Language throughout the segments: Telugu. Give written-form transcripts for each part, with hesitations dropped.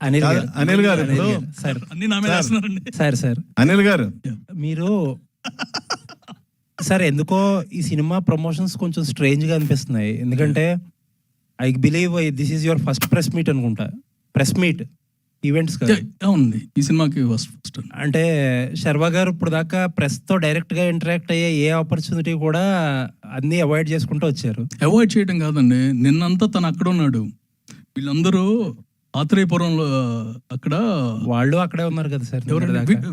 అనిల్ గారు ఇప్పుడు సార్ అన్ని నా మీద వేస్తున్నారండి. సార్ అనిల్ గారు మీరు సార్ ఎందుకో ఈ సినిమా ప్రమోషన్స్ కొంచెం స్ట్రేంజ్ గా అనిపిస్తున్నాయి. ఎందుకంటే I believe this is your first press meet అనుకుంటా. ప్రెస్ మీట్ ఈవెంట్స్ కదా ఉంది ఈ సినిమాకి ఫస్ట్. అంటే శర్వా గారు ఇప్పుడు దాకా ప్రెస్ తో డైరెక్ట్ గా ఇంటరాక్ట్ అయ్యే ఏ ఆపర్చునిటీ కూడా అన్ని అవాయిడ్ చేసుకుంటూ వచ్చారు. అవాయిడ్ చేయడం కాదండి, నిన్నంతా తను అక్కడ ఉన్నాడు. వీళ్ళందరూ ఆత్రేయపురంలో అక్కడ వాళ్ళు అక్కడే ఉన్నారు కదా సార్.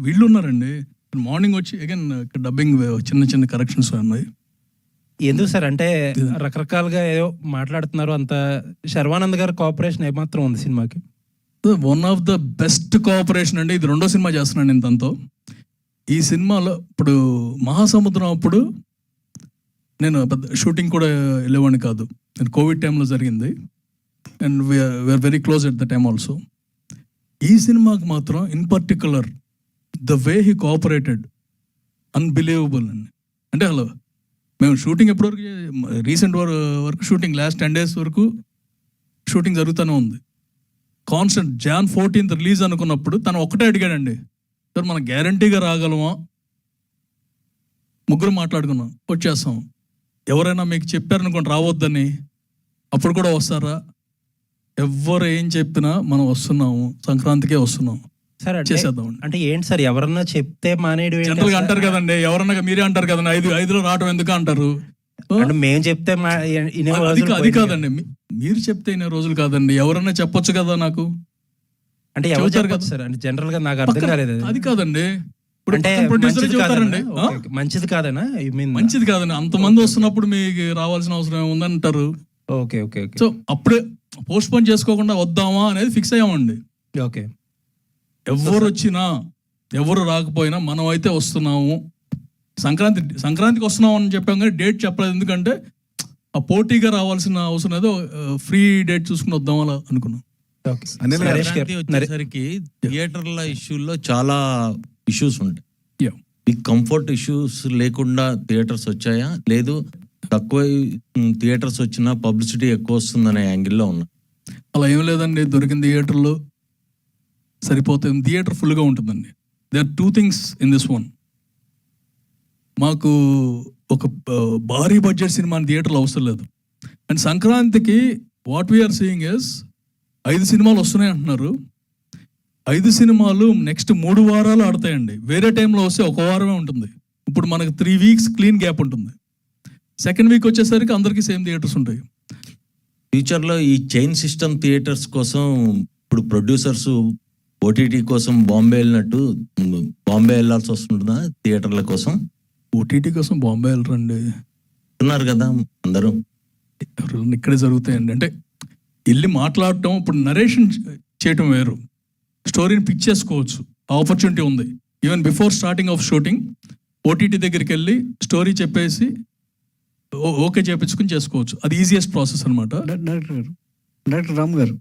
వీళ్ళు ఉన్నారండి. మార్నింగ్ వచ్చి అగైన్ డబ్బింగ్ చిన్న కరెక్షన్స్ ఉన్నాయి. ఎందుకు సార్ అంటే రకరకాలుగా ఏదో మాట్లాడుతున్నారు. అంత శర్వానంద్ గారి కోఆపరేషన్ ఏమాత్రం ఉంది సినిమాకి? One of the best cooperation అండి. ఇది 2వ సినిమా చేస్తున్నాను నేను తనతో. ఈ సినిమాలో ఇప్పుడు మహాసముద్రం అప్పుడు నేను పెద్ద షూటింగ్ కూడా వెళ్ళేవాడిని కాదు. నేను కోవిడ్ టైంలో జరిగింది. And we are very close at the time also. ఈ సినిమాకి మాత్రం in particular the way he cooperated unbelievable అండి. అంటే హలో మేము షూటింగ్ ఎప్పటివరకు రీసెంట్ వరకు షూటింగ్ లాస్ట్ 10 days వరకు షూటింగ్ జరుగుతూనే ఉంది. కాన్స్టెంట్ Jan 14th రిలీజ్ అనుకున్నప్పుడు తను ఒక్కటే అడిగాడండి, సార్ మనం గ్యారంటీగా రాగలమా? ముగ్గురు మాట్లాడుకున్నాం, వచ్చేస్తాం. ఎవరైనా మీకు చెప్పారనుకోండి రావద్దని, అప్పుడు కూడా వస్తారా? ఎవరు ఏం చెప్పినా మనం వస్తున్నాము, సంక్రాంతికే వస్తున్నాం సార్. చేసేద్దాం. అంటే ఏంటి సార్, ఎవరన్నా చెప్తే మానేయడం? జనరల్గా అంటారు కదండి, ఎవరన్నా మీరే అంటారు కదండి, 5లో రావడం ఎందుకు అంటారు. మేము చెప్తే అది కాదండి, మీరు చెప్తే ఇన్ని రోజులు కాదండి, ఎవరన్నా చెప్పొచ్చు కదా నాకు. అంటే ఎవరు చెప్పచ్చు సార్? అంటే జనరల్ గా నాకు అర్థం కాలేదు. అది కాదండి, అంటే మంచిది కాదనా? మంచిది కాదండి, అంతమంది వస్తున్నప్పుడు మీకు రావాల్సిన అవసరం ఉందంటారు. Okay okay okay. సో అప్పుడే పోస్ట్ పోన్ చేసుకోకుండా వద్దామా అనేది ఫిక్స్ అయ్యామండి. ఓకే. ఎవరు వచ్చినా ఎవరు రాకపోయినా మనం అయితే వస్తున్నాము. సంక్రాంతికి వస్తున్నాం అని చెప్పాం కానీ డేట్ చెప్పలేదు. ఎందుకంటే ఆ పోటీగా రావాల్సిన అవసరం ఏదో ఫ్రీ డేట్ చూసుకుని వద్దాం అలా అనుకున్నాం. వచ్చేసరికి థియేటర్ల ఇష్యూల్లో చాలా ఇష్యూస్ ఉంటాయి. ఈ కంఫర్ట్ ఇష్యూస్ లేకుండా థియేటర్స్ వచ్చాయా, లేదు తక్కువ థియేటర్స్ వచ్చినా పబ్లిసిటీ ఎక్కువ వస్తుందనే యాంగిల్లో ఉన్నా? అలా ఏం లేదండి, దొరికిన థియేటర్లో సరిపోతుంది. థియేటర్ ఫుల్గా ఉంటుందండి. They are 2 things in this one. మాకు ఒక భారీ బడ్జెట్ సినిమా థియేటర్లో అవసరం లేదు. అండ్ సంక్రాంతికి వాట్ వీఆర్ సీయింగ్ ఇస్ 5 సినిమాలు వస్తున్నాయి అంటున్నారు. 5 సినిమాలు నెక్స్ట్ 3 వారాలు ఆడతాయండి. వేరే టైంలో వస్తే 1 వారమే ఉంటుంది. ఇప్పుడు మనకు 3 weeks క్లీన్ గ్యాప్ ఉంటుంది. సెకండ్ వీక్ వచ్చేసరికి అందరికీ సేమ్ థియేటర్స్ ఉంటాయి. ఫ్యూచర్లో ఈ చైన్ సిస్టమ్ థియేటర్స్ కోసం ఇప్పుడు ప్రొడ్యూసర్స్ ఓటీటీ కోసం బాంబే వెళ్ళినట్టు బాంబే వెళ్ళాల్సి వస్తుంటుందా థియేటర్ల కోసం? ఓటీటీ కోసం బాంబే వెళ్ళరండి, ఉన్నారు కదా అందరూ. ఇక్కడే జరుగుతాయండి. అంటే వెళ్ళి మాట్లాడటం, ఇప్పుడు నరేషన్ చేయటం వేరు, స్టోరీని పిక్ చేసుకోవచ్చు, ఆపర్చునిటీ ఉంది. Even before starting of shooting OTT దగ్గరికి వెళ్ళి స్టోరీ చెప్పేసి ఓకే చేయించుకుని చేసుకోవచ్చు. అది ఈజియెస్ట్ ప్రాసెస్ అనమాట. డాక్టర్ రామ్ గారు,